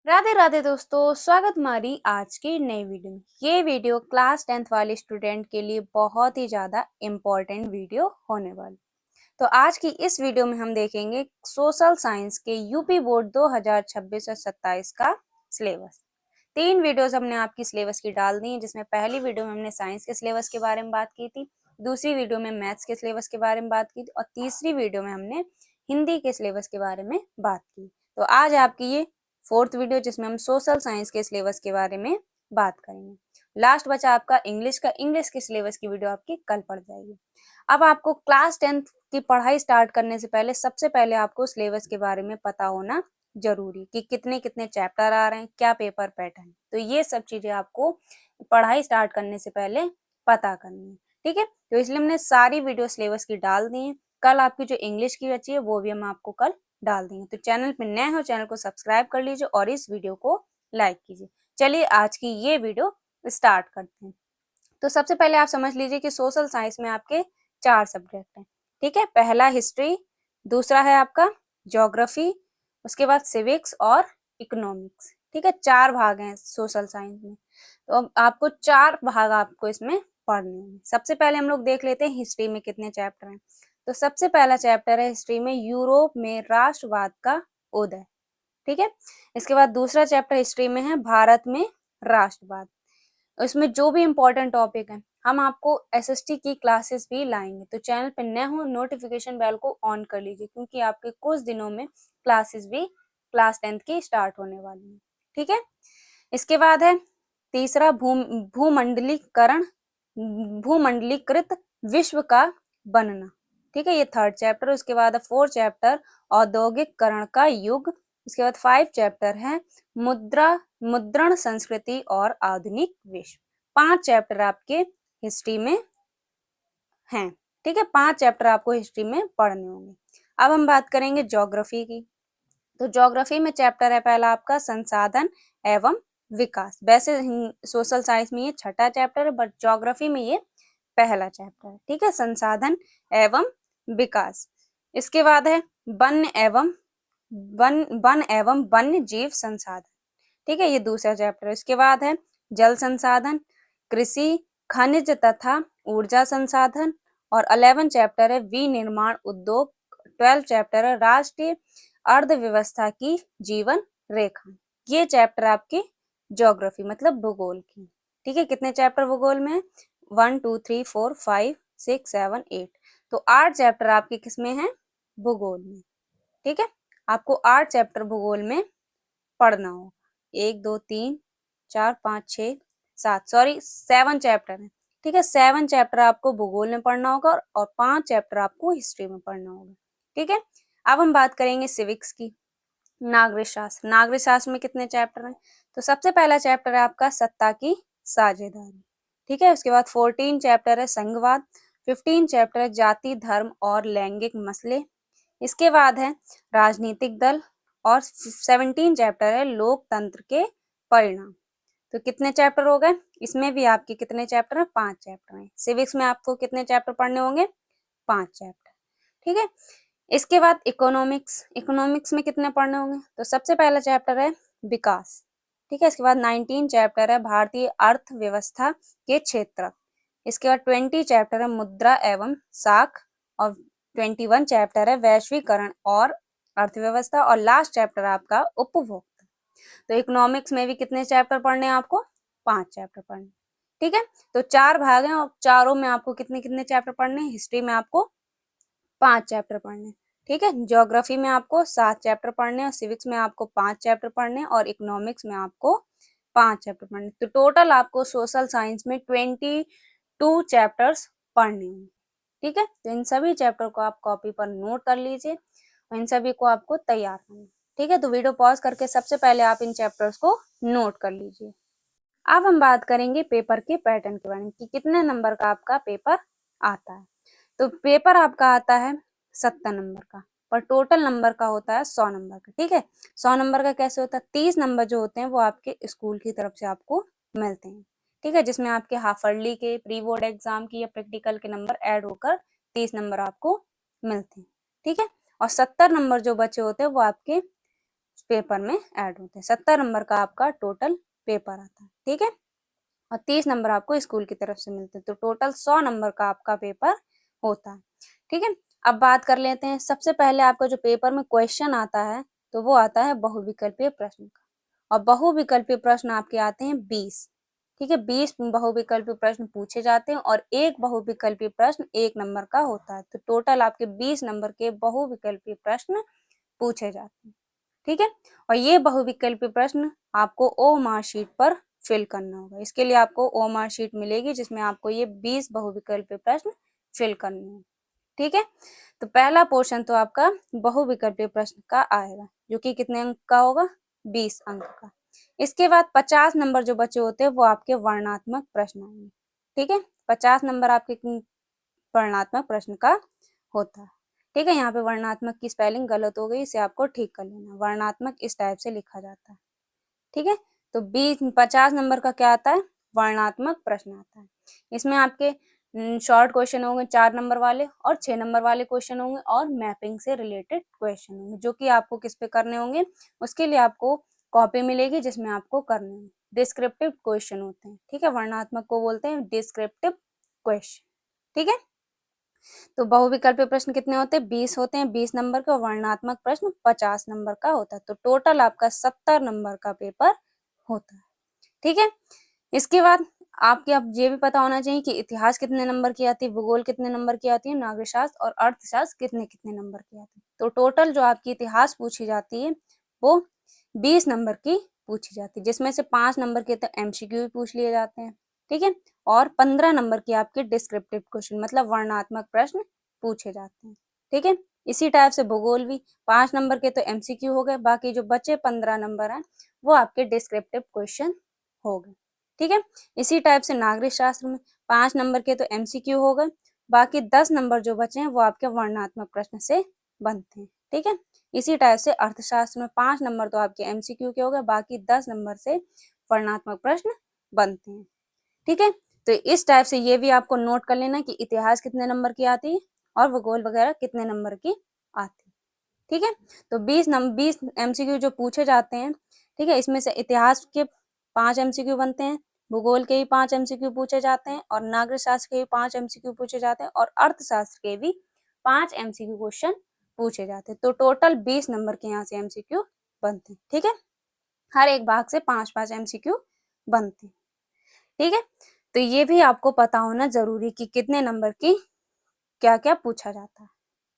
राधे राधे दोस्तों, स्वागत हमारी आज की नई वीडियो में। ये वीडियो क्लास 10th वाले स्टूडेंट के लिए बहुत ही ज़्यादा इम्पोर्टेंट वीडियो होने वाली। तो आज की इस वीडियो में हम देखेंगे सोशल साइंस के यूपी बोर्ड 2026 और 27 का सिलेबस। 3 वीडियोस हमने आपकी सिलेबस की डाल दी हैं, जिसमें पहली वीडियो में हमने साइंस के सिलेबस के बारे में बात की थी, दूसरी वीडियो में मैथ्स के सिलेबस के बारे में बात की थी और तीसरी वीडियो में हमने हिंदी के सिलेबस के बारे में बात की। तो आज आपकी ये 4th वीडियो जिसमें हम सोशल साइंस के सिलेबस के बारे में बात करेंगे। लास्ट बचा आपका इंग्लिश का। इंग्लिश के सिलेबस की वीडियो आपकी कल पड़ जाएगी। अब आपको क्लास 10th की पढ़ाई स्टार्ट करने से पहले सबसे पहले आपको सिलेबस के बारे में पता होना जरूरी कि कितने कितने चैप्टर आ रहे हैं, क्या पेपर पैटर्न। तो ये सब चीजें आपको पढ़ाई स्टार्ट करने से पहले पता करनी है, ठीक है। तो इसलिए हमने सारी वीडियो सिलेबस की डाल दी है। कल आपकी जो इंग्लिश की बची है वो भी हम आपको कल डाल देंगे। तो चैनल पे नए हो, चैनल को सब्सक्राइब कर लीजिए और इस वीडियो को लाइक कीजिए। चलिए आज की ये वीडियो स्टार्ट करते हैं। तो सबसे पहले आप समझ लीजिए कि सोशल साइंस में आपके 4 सब्जेक्ट हैं, ठीक है। पहला हिस्ट्री, दूसरा है आपका ज्योग्राफी, उसके बाद सिविक्स और इकोनॉमिक्स, ठीक है। 4 भाग हैं सोशल साइंस में। तो अब आपको 4 भाग आपको इसमें पढ़ने हैं। सबसे पहले हम लोग देख लेते हैं हिस्ट्री में कितने चैप्टर हैं। तो सबसे पहला चैप्टर है हिस्ट्री में यूरोप में राष्ट्रवाद का उदय, ठीक है। इसके बाद दूसरा चैप्टर हिस्ट्री में है भारत में राष्ट्रवाद। इसमें जो भी इम्पोर्टेंट टॉपिक है हम आपको एसएसटी की क्लासेस भी लाएंगे। तो चैनल पे नए हो, नोटिफिकेशन बेल को ऑन कर लीजिए, क्योंकि आपके कुछ दिनों में क्लासेस भी क्लास 10th की स्टार्ट होने वाली है, ठीक है। इसके बाद है तीसरा भूमंडलीकरण, भूमंडलीकृत विश्व का बनना, ठीक है। ये 3rd चैप्टर। उसके बाद 4th चैप्टर औद्योगिकरण का युग। इसके बाद 5 चैप्टर है मुद्रण संस्कृति और आधुनिक विश्व। 5 चैप्टर आपके हिस्ट्री में हैं, ठीक है। 5 चैप्टर आपको हिस्ट्री में पढ़ने होंगे। अब हम बात करेंगे ज्योग्राफी की। तो ज्योग्राफी में चैप्टर है पहला आपका संसाधन एवं विकास। वैसे सोशल साइंस में ये 6ठा चैप्टर है, बट ज्योग्राफी में ये पहला चैप्टर है, ठीक है। संसाधन एवं विकास। इसके बाद है वन एवं वन्य जीव संसाधन, ठीक है। ये दूसरा चैप्टर है। इसके बाद है जल संसाधन, कृषि, खनिज तथा ऊर्जा संसाधन। और 11 चैप्टर है विनिर्माण उद्योग। 12 चैप्टर है राष्ट्रीय अर्थव्यवस्था की जीवन रेखा। ये चैप्टर आपके ज्योग्राफी मतलब भूगोल की, ठीक है। कितने चैप्टर भूगोल में? 1 2 3 4 5 6 7 8। तो 8 चैप्टर आपके किसमें है? भूगोल में, ठीक है। आपको 8 चैप्टर भूगोल में पढ़ना हो। 1 2 3 4 5 6 7 सॉरी 7 चैप्टर है, ठीक है। 7 चैप्टर आपको भूगोल में पढ़ना होगा और 5 चैप्टर आपको हिस्ट्री में पढ़ना होगा, ठीक है। अब हम बात करेंगे सिविक्स की। नागरिक शास्त्र। नागरिक शास्त्र में कितने चैप्टर हैं? तो सबसे पहला चैप्टर है आपका सत्ता की साझेदारी, ठीक है। उसके बाद 14 चैप्टर है संघवाद। 15 चैप्टर है जाति धर्म और लैंगिक मसले। इसके बाद है राजनीतिक दल और 17 चैप्टर है लोकतंत्र के परिणाम। तो कितने चैप्टर हो गए? इसमें भी आपके कितने चैप्टर हैं? 5 चैप्टर हैं। सिविक्स में आपको कितने चैप्टर पढ़ने होंगे? 5 चैप्टर, ठीक है। इसके बाद इकोनॉमिक्स। इकोनॉमिक्स में कितने पढ़ने होंगे? तो सबसे पहला चैप्टर है विकास, ठीक है। इसके बाद 19 चैप्टर है भारतीय अर्थव्यवस्था के क्षेत्र। इसके बाद 20 चैप्टर है मुद्रा एवं साख और 21 चैप्टर है वैश्वीकरण और अर्थव्यवस्था और लास्ट चैप्टर आपका उपभोक्ता। तो इकोनॉमिक्स में भी कितने चैप्टर पढ़ने हैं आपको? 5 चैप्टर पढ़ने, ठीक है। तो 4 भाग हैं और चारों में आपको कितने कितने चैप्टर पढ़ने हैं? हिस्ट्री में आपको 5 चैप्टर पढ़ने, ठीक है। ज्योग्राफी में आपको 7 चैप्टर पढ़ने और सिविक्स में आपको 5 चैप्टर पढ़ने और इकोनॉमिक्स में आपको 5 चैप्टर पढ़ने। तो टोटल आपको सोशल साइंस में 22 चैप्टर्स पढ़ने हैं, ठीक है। तो इन सभी चैप्टर को आप कॉपी पर नोट कर लीजिए और इन सभी को आपको तैयार करना है, ठीक है। तो वीडियो पॉज करके सबसे पहले आप इन चैप्टर्स को नोट कर लीजिए। अब हम बात करेंगे पेपर के पैटर्न के बारे में कि कितने नंबर का आपका पेपर आता है। तो पेपर आपका आता है 70 नंबर का, पर टोटल नंबर का होता है 100 नंबर का, ठीक है। 100 नंबर का कैसे होता है? 30 नंबर जो होते हैं वो आपके स्कूल की तरफ से आपको मिलते हैं, ठीक है। जिसमें आपके हाफ ईयरली के, प्री बोर्ड एग्जाम की या प्रैक्टिकल के नंबर ऐड होकर 30 नंबर आपको मिलते हैं, ठीक है। और 70 नंबर जो बचे होते हैं वो आपके पेपर में ऐड होते हैं। 70 नंबर का आपका टोटल पेपर आता है, ठीक है, और 30 नंबर आपको स्कूल की तरफ से मिलते हैं, तो टोटल 100 नंबर का आपका पेपर होता है, ठीक है। अब बात कर लेते हैं, सबसे पहले आपका जो पेपर में क्वेश्चन आता है तो वो आता है बहुविकल्पीय प्रश्न का, और बहुविकल्पीय प्रश्न आपके आते हैं 20, ठीक है, 20 बहुविकल्पीय प्रश्न पूछे जाते हैं और एक बहुविकल्पीय प्रश्न 1 नंबर का होता है, तो टोटल आपके 20 नंबर के बहुविकल्पीय प्रश्न पूछे जाते हैं, ठीक है। और ये बहुविकल्पीय प्रश्न आपको ओ मार्कशीट पर फिल करना होगा। इसके लिए आपको ओ मार्कशीट मिलेगी जिसमें आपको ये 20 बहुविकल्पीय प्रश्न फिल करने हैं, ठीक है। तो पहला पोर्शन तो आपका बहुविकल्पीय प्रश्न का आएगा जो कि कितने अंक का होगा, 20 अंक का। इसके बाद 50 नंबर जो बचे होते हैं वो आपके वर्णनात्मक प्रश्न आएंगे, ठीक है, 50 नंबर आपके वर्णनात्मक प्रश्न का होता है, ठीक है। यहाँ पे वर्णनात्मक की स्पेलिंग गलत हो गई, इसे आपको ठीक कर लेना। वर्णनात्मक इस टाइप से लिखा जाता है, ठीक है। तो 50 नंबर का क्या आता है, वर्णनात्मक प्रश्न आता है। इसमें आपके शॉर्ट क्वेश्चन होंगे 4 नंबर वाले और 6 नंबर वाले क्वेश्चन होंगे और मैपिंग से रिलेटेड क्वेश्चन होंगे जो कि आपको किस पे करने होंगे, उसके लिए आपको कॉपी मिलेगी जिसमें आपको करने होंगे। डिस्क्रिप्टिव क्वेश्चन होते हैं, ठीक है, वर्णनात्मक को बोलते हैं डिस्क्रिप्टिव क्वेश्चन, ठीक है। तो बहुविकल्पीय प्रश्न कितने होते हैं, 20 होते हैं, 20 नंबर के, वर्णनात्मक प्रश्न 50 नंबर का होता है, तो टोटल आपका 70 नंबर का पेपर होता है, ठीक है। इसके बाद आपके अब ये भी पता होना चाहिए कि इतिहास कितने नंबर की आती है, भूगोल कितने नंबर की आती है, नागरिक शास्त्र और अर्थशास्त्र कितने कितने नंबर की आती है। तो टोटल जो आपकी इतिहास पूछी जाती है वो 20 नंबर की पूछी जाती है, जिसमें से 5 नंबर के तो एमसीक्यू भी पूछ लिए जाते हैं, ठीक है, और 15 नंबर की आपके डिस्क्रिप्टिव क्वेश्चन मतलब वर्णनात्मक प्रश्न पूछे जाते हैं, ठीक है। इसी टाइप से भूगोल भी 5 नंबर के तो एमसीक्यू हो गए, बाकी जो बचे 15 नंबर हैं वो आपके डिस्क्रिप्टिव क्वेश्चन हो गए, ठीक है। इसी टाइप से नागरिक शास्त्र में 5 नंबर के तो एमसीक्यू हो गए, बाकी 10 नंबर जो बचे हैं वो आपके वर्णनात्मक प्रश्न से बनते हैं, ठीक है। इसी टाइप से अर्थशास्त्र में 5 नंबर तो आपके एमसीक्यू के हो गए, बाकी 10 नंबर से वर्णनात्मक प्रश्न बनते हैं, ठीक है। तो इस टाइप से ये भी आपको नोट कर लेना कि इतिहास कितने नंबर की आती है और भूगोल वगैरह कितने नंबर की आती है, ठीक है। तो 20 एमसीक्यू जो पूछे जाते हैं, ठीक है, इसमें से इतिहास के 5 एमसीक्यू बनते हैं, भूगोल के भी 5 एमसीक्यू पूछे जाते हैं और नागरिक शास्त्र के भी 5 एमसीक्यू पूछे जाते हैं और अर्थशास्त्र के भी 5 एमसीक्यू क्वेश्चन पूछे जाते हैं। तो टोटल 20 नंबर के यहाँ से एमसीक्यू बनते हैं, ठीक है, हर एक भाग से 5-5 एमसीक्यू बनते हैं, ठीक है। तो ये भी आपको पता होना जरूरी कि कितने नंबर की क्या क्या पूछा जाता है,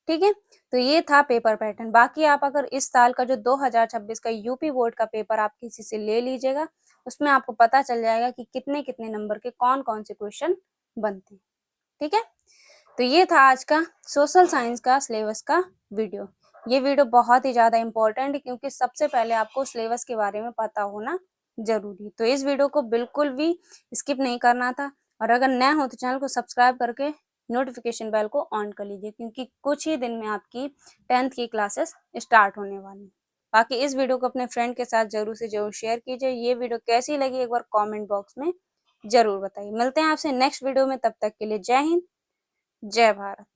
ठीक है। तो ये था पेपर पैटर्न। बाकी आप अगर इस साल का जो 2026 का यूपी बोर्ड का पेपर आप किसी से ले लीजिएगा, उसमें आपको पता चल जाएगा कि कितने कितने नंबर के कौन कौन से क्वेश्चन बनते हैं, ठीक है। तो ये था आज का सोशल साइंस का सिलेबस का वीडियो। ये वीडियो बहुत ही ज्यादा इंपॉर्टेंट है क्योंकि सबसे पहले आपको सिलेबस के बारे में पता होना जरूरी। तो इस वीडियो को बिल्कुल भी स्किप नहीं करना था, और अगर नए हो तो चैनल को सब्सक्राइब करके नोटिफिकेशन बेल को ऑन कर लीजिए क्योंकि कुछ ही दिन में आपकी 10th की क्लासेस स्टार्ट होने वाली हैं। बाकी इस वीडियो को अपने फ्रेंड के साथ जरूर से जरूर शेयर कीजिए। ये वीडियो कैसी लगी एक बार कमेंट बॉक्स में जरूर बताइए। मिलते हैं आपसे नेक्स्ट वीडियो में, तब तक के लिए जय हिंद, जय भारत।